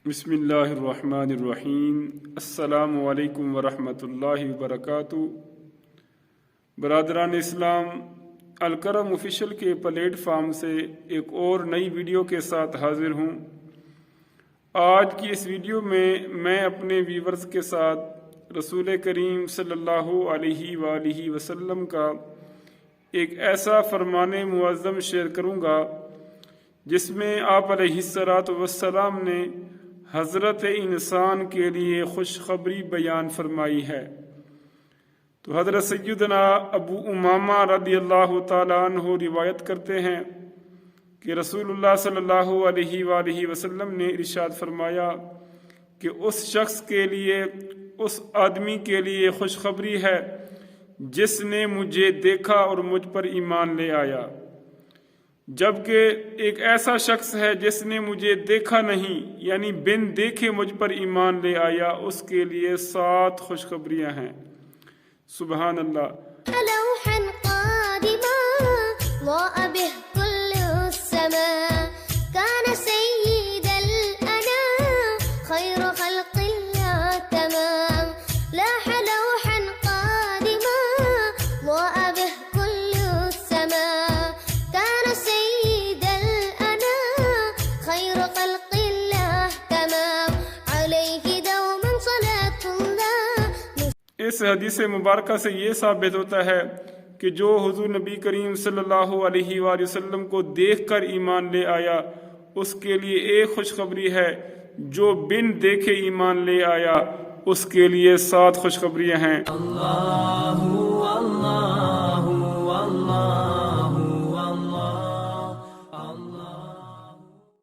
بسم اللہ الرحمن الرحیم۔ السلام علیکم ورحمۃ اللہ وبرکاتہ۔ برادران اسلام، الکرم آفیشل کے پلیٹ فارم سے ایک اور نئی ویڈیو کے ساتھ حاضر ہوں۔ آج کی اس ویڈیو میں اپنے ویورز کے ساتھ رسول کریم صلی اللہ علیہ وآلہ وسلم کا ایک ایسا فرمان معظم شیئر کروں گا جس میں آپ علیہ الصلوۃ والسلام نے حضرت انسان کے لیے خوشخبری بیان فرمائی ہے۔ تو حضرت سیدنا ابو امامہ رضی اللہ تعالیٰ عنہ روایت کرتے ہیں کہ رسول اللہ صلی اللہ علیہ وآلہ وسلم نے ارشاد فرمایا کہ اس شخص کے لیے، اس آدمی کے لیے خوشخبری ہے جس نے مجھے دیکھا اور مجھ پر ایمان لے آیا، جبکہ ایک ایسا شخص ہے جس نے مجھے دیکھا نہیں، یعنی بن دیکھے مجھ پر ایمان لے آیا، اس کے لیے 7 خوشخبریاں ہیں۔ سبحان اللہ۔ اس حدیث مبارکہ سے یہ ثابت ہوتا ہے کہ جو حضور نبی کریم صلی اللہ علیہ وآلہ وسلم کو دیکھ کر ایمان لے آیا، اس کے لیے ایک خوشخبری ہے، جو بن دیکھے ایمان لے آیا اس کے لیے 7 خوشخبریاں ہیں۔